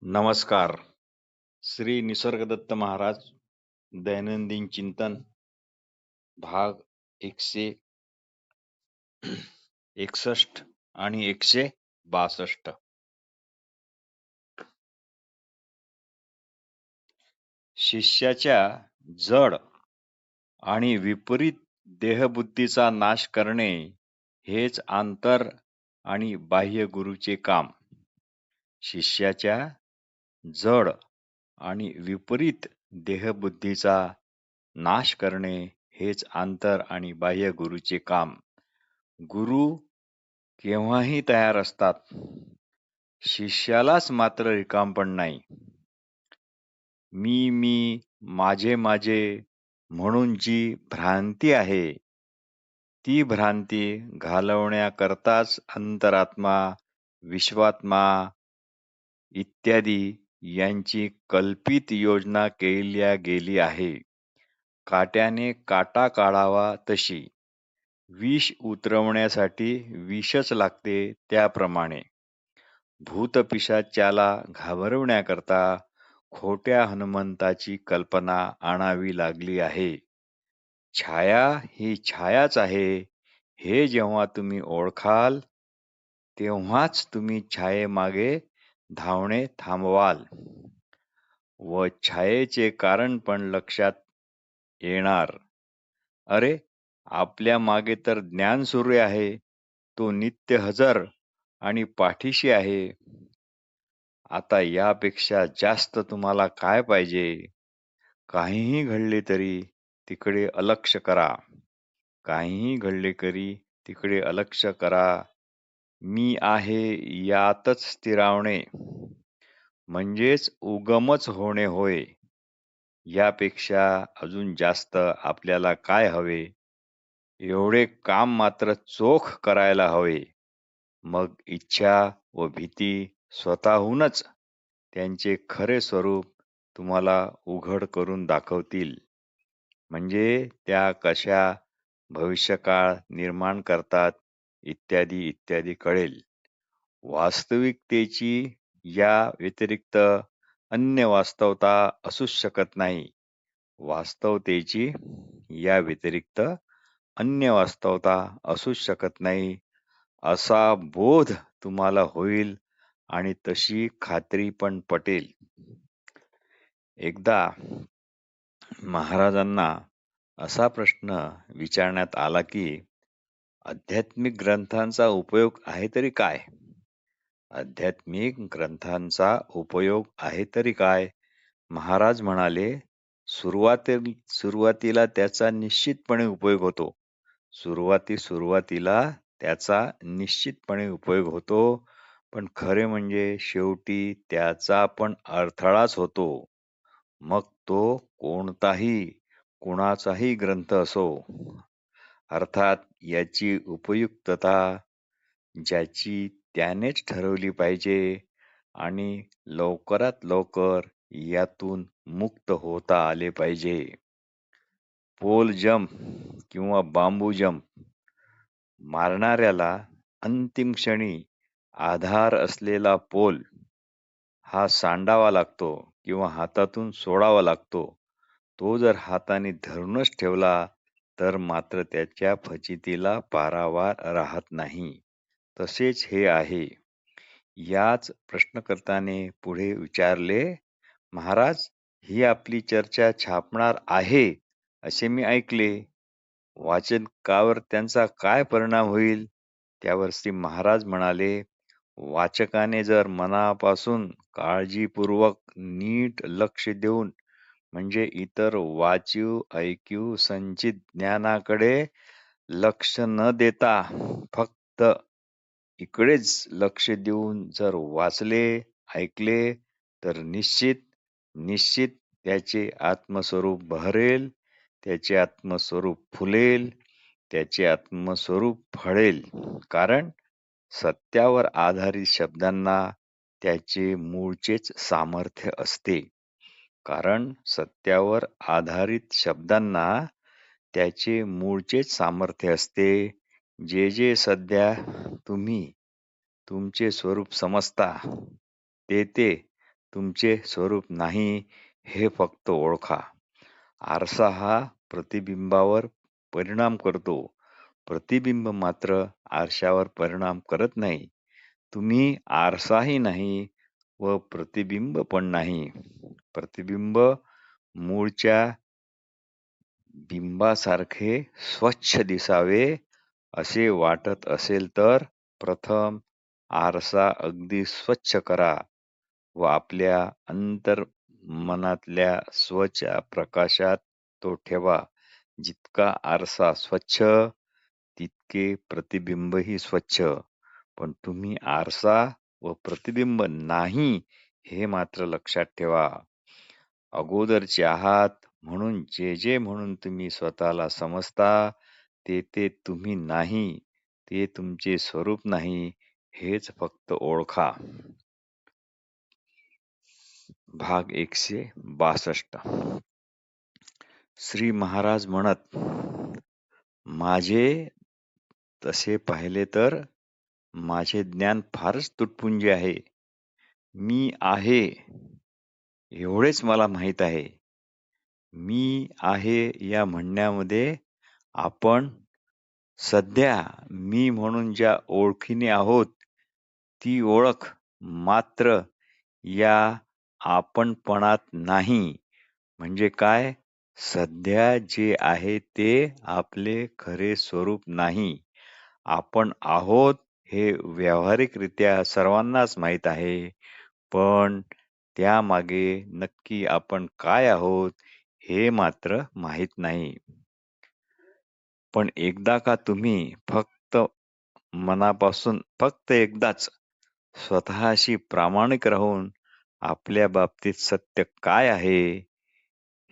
नमस्कार. श्री निसर्गदत्त महाराज दैनंदिन चिंतन भाग 161 आणि 162. शिष्याच्या जड आणि विपरीत देहबुद्धीचा नाश करणे हेच आंतर आणि बाह्य गुरुचे काम. शिष्याच्या जड आणि विपरीत देहबुद्धीचा नाश करणे हेच आंतर आणि बाह्य गुरुचे काम. गुरु केव्हाही तयार असतात, शिष्यालाच मात्र रिकामपण नाही. मी माझे म्हणून जी भ्रांती आहे, ती भ्रांती घालवण्याकरताच अंतरात्मा, विश्वात्मा इत्यादी यांची कल्पित योजना केल्या गेली आहे. काट्याने काटा काढावा तशी. विष उतरवण्यासाठी विषच लागते त्याप्रमाणे. भूतपिशाच्याला घाबरवण्याकरता खोट्या हनुमंताची कल्पना आणावी लागली आहे. छाया ही छायाच आहे, हे जेव्हा तुम्ही ओळखाल, तेव्हाच तुम्ही छायेमागे धावणे थांबवाल व छायेचे कारण पण लक्षात येणार. अरे, आपल्या मागे तर ज्ञान सूर्य आहे, तो नित्य हजर आणि पाठीशी आहे. आता यापेक्षा जास्त तुम्हाला काय पाहिजे? काहीही घडले तरी तिकडे अलक्ष करा. काहीही घडले तरी तिकडे अलक्ष करा. मी आहे यातच स्थिरावणे म्हणजेच उगमच होणे होय. यापेक्षा अजून जास्त आपल्याला काय हवे? एवढे काम मात्र चोख करायला हवे. मग इच्छा व भीती स्वतःहूनच त्यांचे खरे स्वरूप तुम्हाला उघड करून दाखवतील. म्हणजे त्या कशा भविष्यकाळ निर्माण करतात इत्यादी इत्यादी कळेल. वास्तविकतेची या व्यतिरिक्त अन्य वास्तवता असूच शकत नाही. वास्तवतेची या व्यतिरिक्त अन्य वास्तवता असूच शकत नाही, असा बोध तुम्हाला होईल आणि तशी खात्री पण पटेल. एकदा महाराजांना असा प्रश्न विचारण्यात आला की, आध्यात्मिक ग्रंथांचा उपयोग आहे तरी काय? आध्यात्मिक ग्रंथांचा उपयोग आहे तरी काय? महाराज म्हणाले, सुरुवातीला त्याचा निश्चितपणे उपयोग होतो. सुरुवातीला त्याचा निश्चितपणे उपयोग होतो, पण खरे म्हणजे शेवटी त्याचा पण अडथळाच होतो. मग तो कोणताही, कुणाचाही ग्रंथ असो. अर्थात याची उपयुक्तता ज्याची त्यानेच ठरवली पाहिजे आणि लवकरात लवकर यातून मुक्त होता आले पाहिजे. पोल जंप किंवा बांबू जंप मारणाऱ्याला अंतिम क्षणी आधार असलेला पोल हा सांडावा लागतो किंवा हातातून सोडावा लागतो. तो जर हाताने धरूनच ठेवला तर मात्र त्याच्या फजितीला पारावार राहत नाही. तसेच हे आहे. याच प्रश्नकर्त्याने पुढे विचारले, महाराज, ही आपली चर्चा छापणार आहे असे मी ऐकले. वाचकावर त्यांचा काय परिणाम होईल? त्यावर श्री महाराज म्हणाले, वाचकाने जर मनापासून काळजीपूर्वक नीट लक्ष देऊन, म्हणजे इतर वाचीव ऐकीव संचित ज्ञानाकडे लक्ष न देता फक्त इकडेच लक्ष देऊन जर वाचले, ऐकले, तर निश्चित त्याचे आत्मस्वरूप बहरेल, त्याचे आत्मस्वरूप फुलेल, त्याचे आत्मस्वरूप फळेल. कारण सत्यावर आधारित शब्दांना त्याचे मूळचेच सामर्थ्य असते. त्याचे मूळचेच सामर्थ्य असते. जे सध्या तुम्ही तुमचे स्वरूप समजता, ते तुमचे स्वरूप नाही हे फक्त ओळखा. आरसा हा प्रतिबिंबावर परिणाम करतो. प्रतिबिंब मात्र आरशावर परिणाम करत नाही. तुम्ही आरसाही नाही व प्रतिबिंब पण नाही. प्रतिबिंब मूळच्या बिंबासारखे स्वच्छ दिसावे असे वाटत असेल तर प्रथम आरसा अगदी स्वच्छ करा व आपल्या अंतर्मनातल्या स्वच्या प्रकाशात तो ठेवा. जितका आरसा स्वच्छ, तितके प्रतिबिंबही स्वच्छ. पण तुम्ही आरसा व प्रतिबिंब नाही हे मात्र लक्षात ठेवा. अगोदरचे आहात म्हणून जे म्हणून तुम्ही स्वतःला समजता, ते तुम्ही नाही. ते तुमचे स्वरूप नाही, हेच फक्त ओळखा. भाग 162. श्री महाराज म्हणत, माझे तसे पाहिले तर माझे ज्ञान फारच तुटपुंजे आहे. मी आहे एवढेच मला माहीत आहे. मी आहे या म्हणण्यामध्ये आपण सध्या मी म्हणून ज्या ओळखीने आहोत, ती ओळख मात्र या आपणपणात नाही. म्हणजे काय? सध्या जे आहे ते आपले खरे स्वरूप नाही. आपण आहोत हे व्यावहारिकरित्या सर्वांनाच माहीत आहे. पण त्यामागे नक्की आपण काय आहोत हे मात्र माहीत नाही. पण एकदा का तुम्ही फक्त एकदाच स्वतःशी प्रामाणिक राहून आपल्या बाबतीत सत्य काय आहे,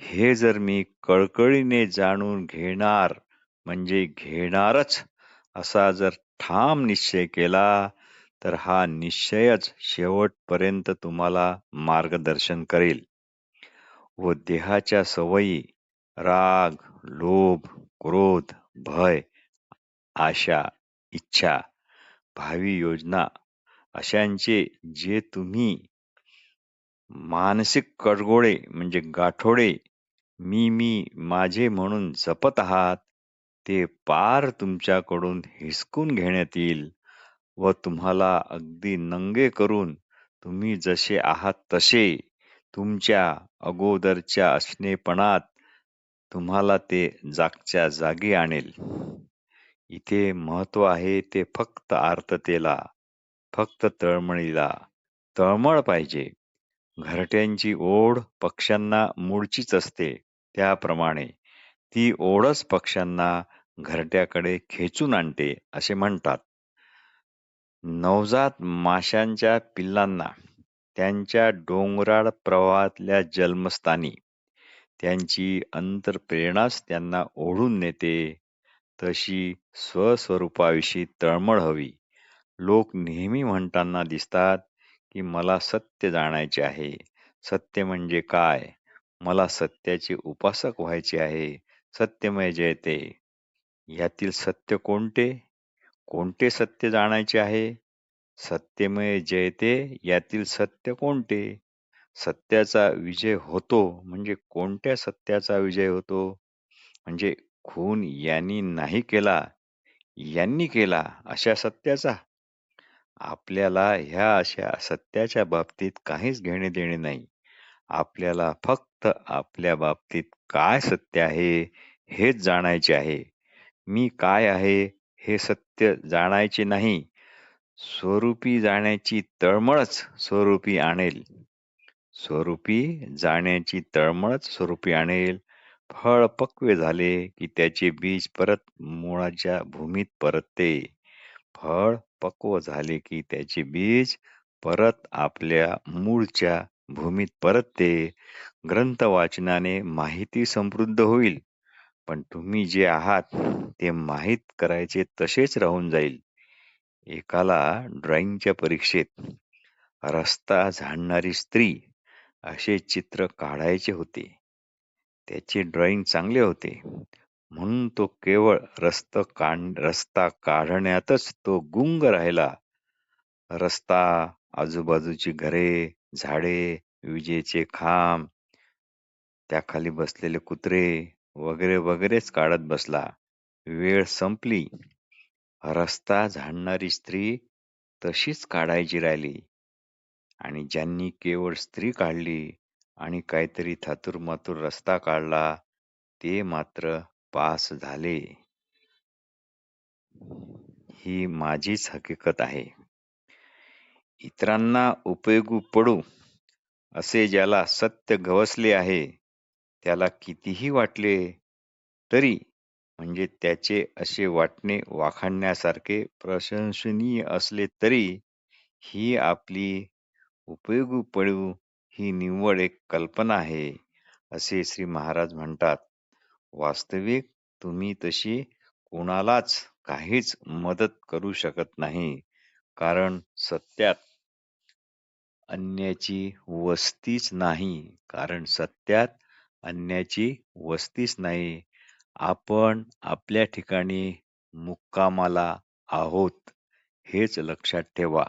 हे जर मी कळकळीने जाणून घेणार म्हणजे घेणारच असा जर ठाम निश्चय केला, तर हा निश्चयच शेवटपर्यंत तुम्हाला मार्गदर्शन करेल व देहाच्या सवयी, राग, लोभ, क्रोध, भय, आशा, इच्छा, भावी योजना अशांचे जे तुम्ही मानसिक कडगोळे म्हणजे गाठोडे मी माझे म्हणून जपत आहात, ते पार तुमच्याकडून हिसकून घेण्यात येईल व तुम्हाला अगदी नंगे करून तुम्ही जसे आहात तसे तुमच्या अगोदरच्या असणेपणात तुम्हाला ते जागच्या जागी आणेल. इथे महत्व आहे ते फक्त आर्ततेला, फक्त तळमळीला. तळमळ पाहिजे. घरट्यांची ओढ पक्ष्यांना मूळचीच असते. त्याप्रमाणे ती ओढच पक्ष्यांना घरट्याकडे खेचून आणते असे म्हणतात. नवजात माशांच्या पिल्लांना त्यांच्या डोंगराळ प्रवाहातल्या जन्मस्थानी त्यांची अंतर्प्रेरणाच त्यांना ओढून नेते. तशी स्वस्वरूपाविषयी तळमळ हवी. लोक नेहमी म्हणताना दिसतात की मला सत्य जाणायचे आहे. सत्य म्हणजे काय? मला सत्याचे उपासक व्हायचे आहे. सत्यमय जयते. यातील सत्य कोणते? कोणते सत्य जाणायचे आहे? सत्यमय जयते यातील सत्य कोणते? सत्याचा विजय होतो म्हणजे कोणत्या सत्याचा विजय होतो? म्हणजे खून यांनी नाही केला, यांनी केला अशा सत्याचा? आपल्याला ह्या अशा सत्याच्या बाबतीत काहीच घेणे देणे नाही. आपल्याला फक्त आपल्या बाबतीत काय सत्य आहे हेच जाणायचे आहे. मी काय आहे हे सत्य जाणायचे नाही. स्वरूपी जाण्याची तळमळच स्वरूपी आणेल. स्वरूपी जाण्याची तळमळच स्वरूपी आणेल. फळ पक्वे झाले की त्याचे बीज परत मुळाच्या भूमीत परतते. फळ पक्व झाले की त्याचे बीज परत आपल्या मूळच्या भूमीत परतते. ग्रंथ वाचनाने माहिती समृद्ध होईल, पण तुम्ही जे आहात ते माहीत करायचे तसेच राहून जाईल. एकाला ड्रॉइंगच्या परीक्षेत रस्ता झाडणारी स्त्री असे चित्र काढायचे होते. त्याचे ड्रॉइंग चांगले होते म्हणून तो केवळ रस्ता काढण्यातच तो गुंग राहिला. रस्ता, आजूबाजूची घरे, झाडे विजेचे खांब, त्याखाली बसलेले कुत्रे वगैरे वगैरेच काढत बसला. वेळ संपली. रस्ता झाडणारी स्त्री तशीच काढायची राहिली आणि ज्यांनी केवळ स्त्री काढली आणि काहीतरी थातुरमातुर रस्ता काढला, ते मात्र पास झाले. ही माझीच हकीकत आहे. इतरांना उपयोगी पडू असे ज्याला सत्य गवसले आहे, त्याला कितीही वाटले तरी म्हणजे त्याचे असे वाटणे वाखाणण्यासारखे प्रशंसनीय असले तरी, ही आपली उपयोगी पडू ही निव्वळ एक कल्पना आहे, असे श्री महाराज म्हणतात. वास्तविक तुम्ही तशी कोणालाच काहीच मदत करू शकत नाही. कारण सत्यात अन्याची वस्तीच नाही. आपण आपल्या ठिकाणी मुक्कामाला आहोत, हेच लक्षात ठेवा.